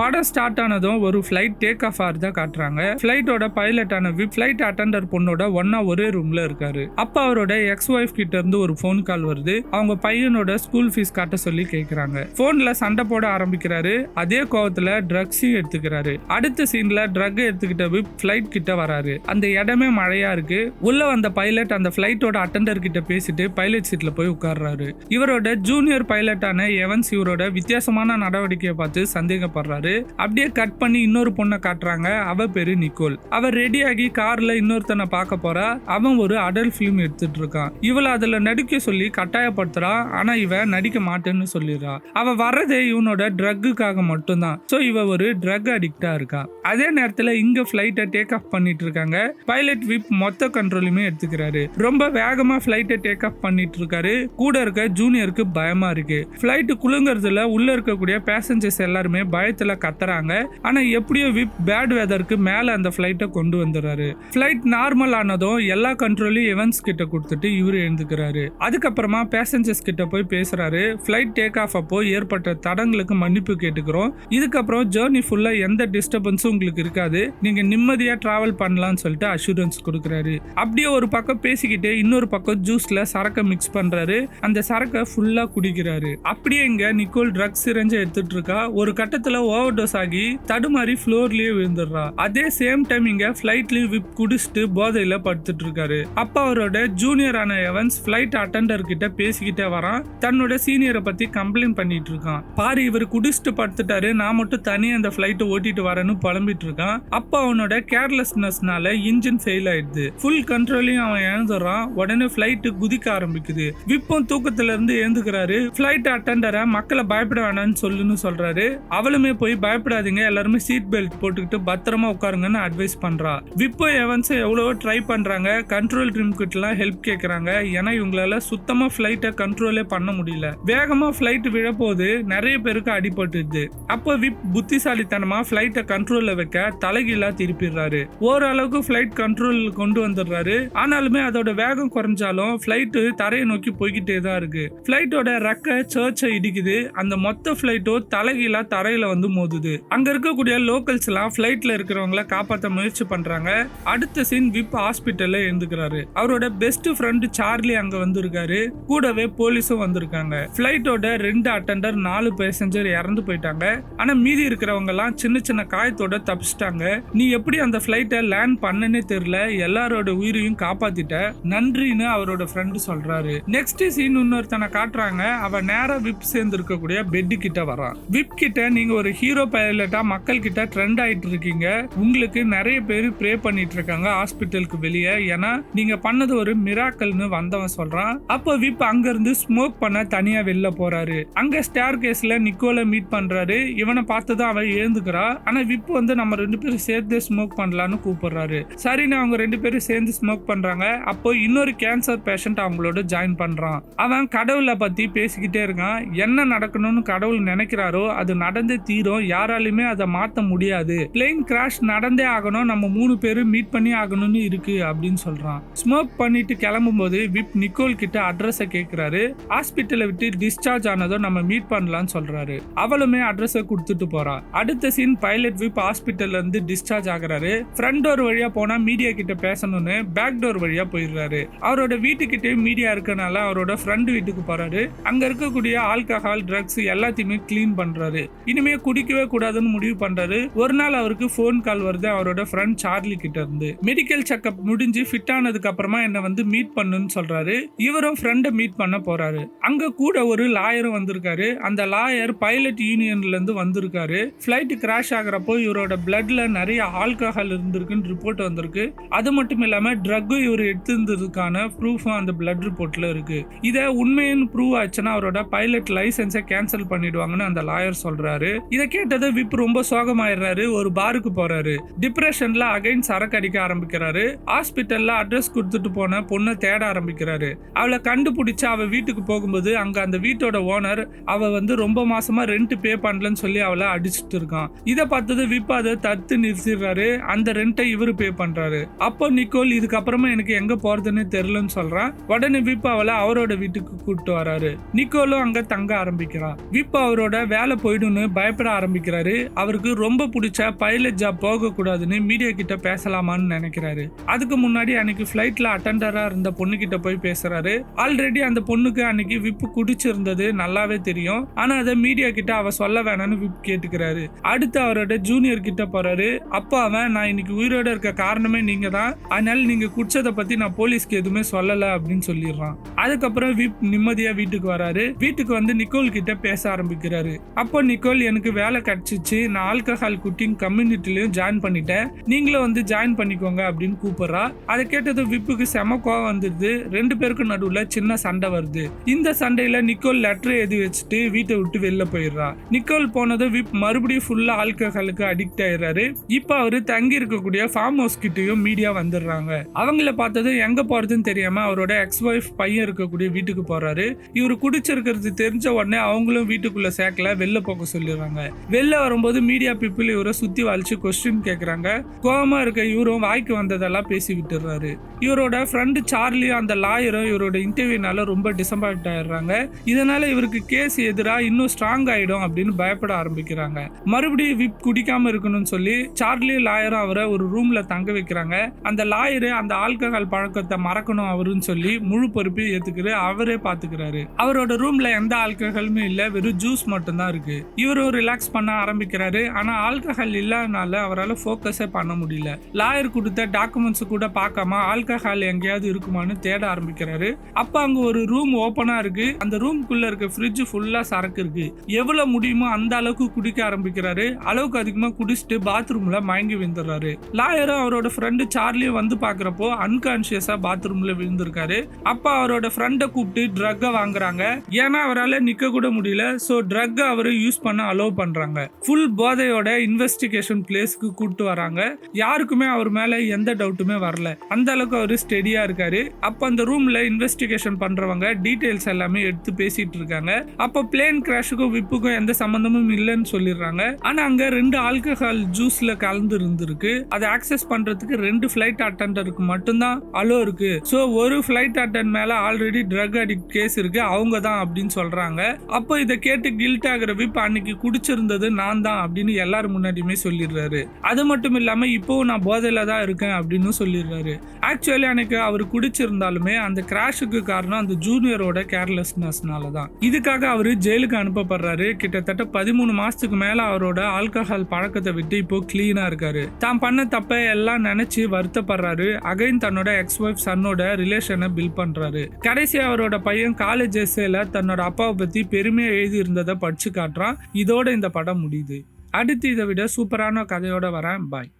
படம் ஸ்டார்ட் ஆனதும் ஒரு ஃபிளைட் டேக் ஆஃப் ஆகிறத காட்டுறாங்க. ஃபிளைட்டோட பைலட்டான விப் ஃபிளைட் அட்டெண்டர் பொண்ணோட ஒன்னா ஒரே ரூம்ல இருக்காரு. அப்ப அவரோட எக்ஸ் ஒய்ஃப் கிட்ட இருந்து ஒரு போன் கால் வருது. அவங்க பையனோட ஸ்கூல் ஃபீஸ் கட்ட சொல்லி கேக்குறாங்க. போன்ல சண்டை போட ஆரம்பிக்கிறாரு. அதே கோவத்துல ட்ரக்ஸையும் எடுத்துக்கிறாரு. அடுத்த சீன்ல ட்ரக் எடுத்துக்கிட்ட விப் ஃபிளைட் கிட்ட வராரு. அந்த இடமே மழையா இருக்கு. உள்ள வந்த பைலட் அந்த ஃபிளைட்டோட அட்டெண்டர் கிட்ட பேசிட்டு பைலட் சீட்ல போய் உட்கார்றாரு. இவரோட ஜூனியர் பைலட்டான எவன்ஸ் இவரோட வித்தியாசமான நடவடிக்கையை பார்த்து சந்தேகப்படுறாரு. அப்படியே கட் பண்ணி இன்னொரு பொண்ணை காட்டுறாங்க. அவ பேரு நிக்கோல். அவ ரெடியாகி கார்ல இன்னொருத்தனை பார்க்க போறா. அவன் ஒரு அடல்ட் பிலிம் எடுத்துட்டு இருக்கான். இவளை அதுல நடிக்க சொல்லி கட்டாயப்படுத்துறா. ஆனா இவ நடிக்க மாட்டேன்னு சொல்லிடுறா. அவ வர்றதே இவனோட ட்ரக்குக்காக மட்டும்தான். சோ இவ ஒரு ட்ரக் அடிக்டா இருக்கா. அதே நேரத்துல இங்க பிளைட்டை டேக் ஆஃப் பண்ணிட்டு இருக்காங்க. பைலட் விப் மொத்த கண்ட்ரோலுமே எடுத்துக்கிறாரு. ரொம்ப வேகமா பிளைட்டை டேக் ஆஃப் பண்ணிட்டு இருக்காரு. கூட இருக்க ஜூனியருக்கு பயமா இருக்கு. பிளைட் குலுங்கறதுல உள்ள இருக்கக்கூடிய பேசஞ்சர்ஸ் எல்லாருமே பயத்துல கத்துறாங்க. ஆனா எப்படியோ விப் பேட் வெதருக்கு மேல அந்த பிளைட்டை கொண்டு வந்துறாரு. பிளைட் நார்மல் ஆனதும் எல்லா கண்ட்ரோலையும் எவன்ஸ் கிட்ட கொடுத்துட்டு இவரு எழுந்துக்கிறாரு. அதுக்கப்புறமா பேசஞ்சர்ஸ் கிட்ட போய் பேசுறாரு. பிளைட் டேக் ஆஃப் அப்போ ஏற்பட்ட தடங்களுக்கு மன்னிப்பு கேட்டுக்கிறோம். இதுக்கப்புறம் ஜேர்னி ஃபுல்லா எந்த டிஸ்டர்பன்ஸும் உங்களுக்கு இருக்காது. நீங்க நிம்மதியா டிராவல் பண்ணலாம்னு சொல்லிட்டு அஷூரன்ஸ் கொடுக்குறாரு. அப்படியே ஒரு பக்கம் பேசிக்கிட்டே இன்னொரு பக்கம் ஜூஸ்ல சரக்கை மிக்ஸ் பண்றாரு. அந்த சரக்கை ஃபுல்லா குடிக்கிறாரு. அப்படியே இங்க நிக்கோல் ட்ரக்ஸ் சிரஞ்சு எடுத்துட்டு இருக்கா. ஒரு கட்டத்துல ஓவர் டோஸ் ஆகி தடுமாறி ஃப்ளோர்லயே விழுந்துடுறா. அதே சேம் டைம் இங்க ஃபிளைட்லயும் விப் குடிச்சிட்டு போதையில படுத்துட்டு இருக்காரு. அப்ப அவரோட ஜூனியரான எவன்ஸ் ஃபிளைட் அட்டெண்டர் கிட்ட பேசிக்கிட்டே வரான். தன்னோட சீனியரை பத்தி கம்ப்ளைண்ட் பண்ணிட்டு இருக்கான். பாரு இவர் குடிச்சிட்டு படுத்துட்டாரு, நான் மட்டும் தனியா அந்த ஃபிளைட்டை ஓட்டிட்டு வரேன்னு புலம்பிட்டு இருக்கான். அப்ப அவனோட கேர்லெஸ்னஸ்னால இன்ஜின் ஃபெயில் ஆயிடுது. ஃபுல் கண்ட்ரோலையும் அவன் இழந்துடுறான். உடனே ஃபிளைட் குதிக்க ஆரம்பிக்குது. விப்பும் தூக்கத்துல இருந்து எழுந்துக்கிறாரு. ஃபிளைட் அட்டெண்டரை மக்களை பயப்பட வேணாம்னு சொல்லுன்னு சொல்றாரு. அவளுமே போய் பயப்படாதீங்க, எல்லாருமே சீட் பெல்ட் போட்டுக்கிட்டு பத்திரமா உட்காருங்கன்னு அட்வைஸ் பண்றா. விப்போ எவன்ஸ் எவ்வளவோ ட்ரை பண்றாங்க. கண்ட்ரோல் ரூம் கிட்ட எல்லாம் ஹெல்ப் கேக்குறாங்க. ஏன்னா இவங்களால சுத்தமா ஃபிளைட்டை கண்ட்ரோலே பண்ண முடியல. வேகமா ஃபிளைட் விழப்போது நிறைய பேருக்கு அடிபட்டுது. அப்போ விப் புத்திசாலித்தனமா ஃபிளைட்டை கண்ட்ரோல்ல வைக்க தலைகீழா திருப்பிடுறாரு. ஓரளவுக்கு ஃபிளைட் கண்ட்ரோல் கொண்டு வந்துடுறாரு. ஆனாலுமே அதோட வேகம் குறைஞ்சாலும் ஃபிளைட் தரையை நோக்கி போய்கிட்டே தான் இருக்கு. ஃபிளைட்டோட ரெக்க சர்ச்சை இடிக்குது. அந்த மொத்த ஃபிளைட்டும் தலைகீழா தரையில வந்து மோதுது. அங்க இருக்கக்கூடிய லோக்கல்ஸ் எல்லாம் ஃபிளைட்ல இருக்கிறவங்கள காப்பாற்ற முயற்சி பண்றாங்க. அடுத்த சீன் விப் ஹாஸ்பிட்டல்ல இருந்துக்கிறாரு. அவரோட பெஸ்ட் ஃப்ரெண்ட் சார்லி அங்க வந்திருக்காரு. கூடவே போலீஸும் வந்திருக்காங்க. ஃபிளைட்டோட 2 அட்டெண்டர் 4 பேசஞ்சர் இறந்து போயிட்டாங்க. ஆனா மீதி இருக்கிறவங்க எல்லாம் சின்ன சின்ன காயத்தோட தப்பிச்சிட்டாங்க. நீ எப்படி அந்த ஃபிளைட்டை லேண்ட் பண்ணனே தெரியல, எல்லாரோட உயிரையும் காப்பாத்திட்ட, நன்றின்னு அவரோட ஃப்ரெண்ட் சொல்றாரு. நெக்ஸ்ட் சீன் இன்னொருத்தனை காட்டுறாங்க. அவன் நேரா விப் சேர்ந்து இருக்கக்கூடிய பெட் கிட்ட வரான். விப் கிட்ட நீங்க ஒரு ஹீரோ பைலட்டா மக்கள் கிட்ட ட்ரெண்ட் ஆயிட்டு இருக்கீங்க. உங்களுக்கு நிறைய பேர் ப்ரே பண்ணிட்டு இருக்காங்க ஹாஸ்பிட்டலுக்கு வெளியே. ஏன்னா நீங்க பண்ணது ஒரு மிராக்கல்னு வந்தவன் சொல்றான். அப்போ விப் அங்க இருந்து ஸ்மோக் பண்ண தனியா வெளில போறாரு. அங்க ஸ்டேர் கேஸ்ல நிக்கோலை மீட் பண்றாரு. இவனை பார்த்ததும் அவன் எழுந்துக்கிறா. ஆனா விப் வந்து நம்ம 2 பேரும் சேர்த்து ஸ்மோக் பண்ணலான்னு கூப்பிடுறாரு. சரின்னு அவங்க 2 பேரும் சேர்ந்து ஸ்மோக் பண்றாங்க. அப்போ இன்னொரு கேன்சர் பேஷண்ட் அவங்களோட ஜாயின் பண்றான். அவன் கடவுளை பத்தி பேசிக்கிட்டே இருக்கான். என்ன நடக்கணும்னு கடவுள் நினைக்கிறாரோ அது நடந்தே தீரும். யாராலுமே அதை மாத்த முடியாது. பிளேன் கிராஷ் நடந்தே ஆகணும். நம்ம 3 பேரும் மீட் பண்ணி ஆகணும்னு இருக்கு அப்படின்னு சொல்றான். ஸ்மோக் பண்ணிட்டு கிளம்பும் போது விப் நிக்கோல் கிட்ட அட்ரஸை கேட்கிறாரு. ஹாஸ்பிட்டலை விட்டு டிஸ்சார்ஜ் ஆனதும் நம்ம மீட் பண்ணலாம்னு சொல்றாரு. அவளுமே அட்ரஸை கொடுத்துட்டு போறா. அடுத்த சீன் பைலட் விப் ஹாஸ்பிட்டல்ல இருந்து டிஸ்சார்ஜ் ஆகுறாரு. ஃப்ரண்ட் டோர் வழியா போனா மீடியா கிட்ட பேசணும்னு பேக் டோர் வழியா போயிடுறாரு. அவரோட வீட்டுக்கிட்டே மீடியா இருக்கனால அவரோட ஃப்ரெண்ட் வீட்டுக்கு போறாரு. அங்க இருக்கக்கூடிய ஆல்கஹால் ட்ரக்ஸ் எல்லாத்தையுமே கிளீன் பண்றாரு. இனிமே குடிக்கவே கூடாதுன்னு முடிவு பண்றாரு. ஒரு நாள் அவருக்கு போன் கால் வருது அவரோட ஃப்ரெண்ட் சார்லி கிட்ட இருந்து. மெடிக்கல் செக்அப் முடிஞ்சு ஃபிட் ஆனதுக்கு அப்புறமா என்ன வந்து மீட் பண்ணுன்னு சொல்றாரு. இவரும் ஃப்ரெண்டை மீட் பண்ண போறாரு. அங்க கூட ஒரு லாயரும் வந்திருக்காரு. அந்த லாயர் பைலட் யூனியன்ல இருந்து வந்திருக்காரு. ஃபிளைட் கிராஷ் ஆகுறப்போ இவரோட பிளட்ல நிறைய ஆல்கஹால் இருந்திருக்குன்னு ரிப்போர்ட் வந்திருக்கு. அது மட்டும் இல்லாம ட்ரக்கும் இவர் எடுத்திருந்ததுக்கான ப்ரூஃபும் அந்த பிளட் ரிப்போர்ட்ல இருக்கு. இதை உண்மைன்னு ப்ரூவ் ஆச்சுன்னா அவரோட பைலட் லைசன்ஸை கேன்சல் பண்ணிடுவாங்கன்னு அந்த லாயர் சொல்றாரு. இதை கேட்டது விப் ரொம்ப சோகமாயிடுறாரு. ஒரு பாருக்கு போறாரு. டிப்ரெஷன்ல அகைன் சரக்கு அடிக்க ஆரம்பிக்கிறாரு. ஹாஸ்பிட்டல்ல அட்ரஸ் கொடுத்துட்டு போன பொண்ணை தேட ஆரம்பிக்கிறாரு. அவளை கண்டுபிடிச்சு அவ வீட்டுக்கு போகும்போது அங்க அந்த வீட்டோட ஓனர் அவ வந்து ரொம்ப மாசமா ரெண்ட் பே பண்ணலன்னு சொல்லி அவளை அடிச்சுட்டு இருக்கான். இதை பார்த்தது விப் அதை தடுத்து நிறுத்திடுறாரு. அந்த ரெண்டை இவரு பே பண்றாரு. அப்போ நிக்கோல் இதுக்கப்புறமா எனக்கு எங்க போறதுன்னு தெரியலன்னு சொல்றான். உடனே விப் அவளை அவரோட வீட்டுக்கு கூப்பிட்டு வராரு. நிக்கோலும் அங்க தங்க ஆரம்பிக்கிறான். விப் அவரோட வேலை போயிடுன்னு பயப்பட ஆரம்பிக்கிறான். ஆரம்பிக்கிறாரு. அவருக்கு ரொம்ப பிடிச்ச பைலட் ஜாப் போக கூடாதுன்னு மீடியா கிட்ட பேசலாமான்னு நினைக்கிறாரு. அதுக்கு முன்னாடி அன்னைக்கு ஃபிளைட்ல அட்டெண்டரா இருந்த பொண்ணு கிட்ட போய் பேசுறாரு. ஆல்ரெடி அந்த பொண்ணுக்கு அன்னைக்கு விப்பு குடிச்சிருந்தது நல்லாவே தெரியும். ஆனா அதை மீடியா கிட்ட அவ சொல்ல வேணாம்னு விப் கேட்டுக்கிறாரு. அடுத்து அவரோட ஜூனியர் கிட்ட போறாரு. அப்போ அவன் நான் இன்னைக்கு உயிரோட இருக்க காரணமே நீங்க தான், அதனால நீங்க குடிச்சதை பத்தி நான் போலீஸ்க்கு எதுவுமே சொல்லல அப்படின்னு சொல்லிடுறான். அதுக்கப்புறம் விப் நிம்மதியா வீட்டுக்கு வராரு. வீட்டுக்கு வந்து நிக்கோல் கிட்ட பேச ஆரம்பிக்கிறாரு. அப்போ நிக்கோல் எனக்கு வேலை கிடைச்சிச்சு, நான் ஆல்கஹால் குட்டிங் கம்யூனிட்டிலையும் ஜாயின் பண்ணிட்டேன், நீங்களும் வந்து ஜாயின் பண்ணிக்கோங்க அப்படின்னு கூப்பிடுறா. அதை கேட்டது விப்புக்கு செம கோவம் வந்துடுது. ரெண்டு பேருக்கும் நடுவுல சின்ன சண்டை வருது. இந்த சண்டையில நிக்கோல் லெட்டர் எழுதி வச்சுட்டு வீட்டை விட்டு வெளில போயிடுறா. நிக்கோல் போனது விப் மறுபடியும் ஃபுல்லா ஆல்கஹாலுக்கு அடிக்ட் ஆயிடுறாரு. இப்ப அவரு தங்கி இருக்கக்கூடிய ஃபார்ம் ஹவுஸ் கிட்டயும் மீடியா வந்துடுறாங்க. அவங்கள பார்த்தது எங்க போறதுன்னு தெரியாம அவரோட எக்ஸ் ஒய்ஃப் பையன் இருக்கக்கூடிய வீட்டுக்கு போறாரு. இவரு குடிச்சிருக்கிறது தெரிஞ்ச உடனே அவங்களும் வீட்டுக்குள்ள சேர்க்கல, வெளில போக சொல்லிடுறாங்க. வெளில வரும்போது மீடியா பீப்புள் இவரை சுத்தி வளைச்சு கொஸ்டின் கேக்குறாங்க. கோவமா இருக்க இவரும் வாய்க்கு வந்ததெல்லாம் பேசி விட்டுறாரு. இவரோட ஃப்ரெண்டு சார்லி அந்த லாயரும் இவரோட இன்டர்வியூனால ரொம்ப டிசப்பாயிண்ட் ஆயிடுறாங்க. இதனால இவருக்கு கேஸ் எதிரா இன்னும் ஸ்ட்ராங் ஆயிடும் அப்படின்னு பயப்பட ஆரம்பிக்கிறாங்க. மறுபடியும் விப் குடிக்காம இருக்கணும்னு சொல்லி சார்லி லாயரும் அவரை ஒரு ரூம்ல தங்க வைக்கிறாங்க. அந்த லாயரு அந்த ஆல்கஹால் பழக்கத்தை மறக்கணும் அவருன்னு சொல்லி முழு பொறுப்பையும் ஏத்துக்கிற அவரே பாத்துக்கிறாரு. அவரோட ரூம்ல எந்த ஆல்கஹாலுமே இல்ல, வெறும் ஜூஸ் மட்டும் தான் இருக்கு. இவரும் ரிலாக்ஸ் பண்ண ஆரம்பிக்கிறாரு. ஆனா ஆல்கஹால் இல்லாதனால அவரால் ஃபோக்கஸே பண்ண முடியல. லாயர் கொடுத்த டாக்குமெண்ட்ஸ் கூட பார்க்காம ஆல்கஹால் எங்கேயாவது இருக்குமான்னு தேட ஆரம்பிக்கிறாரு. அப்ப அங்க ஒரு ரூம் ஓபனா இருக்கு. அந்த ரூம்குள்ள இருக்க ஃப்ரிட்ஜ் ஃபுல்லா சரக்கு இருக்கு. எவ்வளவு முடியுமோ அந்த அளவுக்கு குடிக்க ஆரம்பிக்கிறாரு. அளவுக்கு அதிகமா குடிச்சிட்டு பாத்ரூம்ல மயங்கி விழுந்துறாரு. லாயரும் அவரோட ஃப்ரெண்டு சார்லியும் வந்து பாக்குறப்போ அன்கான்சியஸா பாத்ரூம்ல விழுந்திருக்காரு. அப்ப அவரோட ஃப்ரெண்டை கூப்பிட்டு ட்ரக்க வாங்குறாங்க. ஏன்னா அவரால் நிக்க கூட முடியல. சோ ட்ரக் அவரு யூஸ் பண்ண அலோவ் பண்றாங்க. ஃபுல் போதையோட இன்வெஸ்டிகேஷன் பிளேஸ்க்கு கூப்பிட்டு வராங்க. யாருக்குமே அவர் மேல எந்த டவுட்டுமே வரல. அந்த அளவுக்கு அவரு ஸ்டெடியா இருக்காரு. அப்ப அந்த ரூம்ல இன்வெஸ்டிகேஷன் பண்றவங்க டீடைல்ஸ் எல்லாமே எடுத்து பேசிட்டு இருக்காங்க. அப்ப பிளேன் கிராஷுக்கும் விப்புக்கும் எந்த சம்பந்தமும் இல்லைன்னு சொல்லிடுறாங்க. ஆனா அங்க 2 ஆல்கஹால் ஜூஸ்ல கலந்து இருந்திருக்கு. அதை ஆக்சஸ் பண்றதுக்கு 2 ஃபிளைட் அட்டெண்டருக்கு மட்டும்தான் அலோ இருக்கு. சோ ஒரு ஃபிளைட் அட்டெண்ட் மேல ஆல்ரெடி ட்ரக் அடிக்ட் கேஸ் இருக்கு, அவங்க தான் அப்படின்னு சொல்றாங்க. அப்போ இதை கேட்டு கில்ட் ஆகிற விப் அன்னைக்கு குடிச்சிருந்தது நான் தான் அப்படின்னு எல்லாரும் முன்னாடியுமே சொல்லிடுறாரு. அது மட்டும் இல்லாம இப்போவும் நான் போதையில தான் இருக்கேன் அப்படின்னு சொல்லிடுறாரு. ஆக்சுவலி அன்னைக்கு அவர் குடிச்சிருந்தாலுமே அந்த கிராஷுக்கு காரணம் அந்த ஜூனியரோட கேர்லெஸ்னஸ்னால தான். இதுக்காக அவரு ஜெயிலுக்கு அனுப்பப்படுறாரு. கிட்டத்தட்ட 13 மாசத்துக்கு மேல அவரோட ஆல்கஹால் பழக்கத்தை விட்டு இப்போ கிளீனா இருக்காரு. தான் பண்ண தப்ப எல்லாம் நினைச்சு வருத்தப்படுறாரு. அகைன் தன்னோட எக்ஸ் ஒய்ஃப் சன்னோட ரிலேஷனை பில்ட் பண்றாரு. கடைசி அவரோட பையன் காலேஜ் எஸ்ஸேல தன்னோட அப்பாவை பத்தி பெருமையா எழுதி இருந்ததை படிச்சு காட்டுறான். இதோட இந்த படம் முடியுது. அடுத்து இதை விட சூப்பரான கதையோட வரேன். பாய்.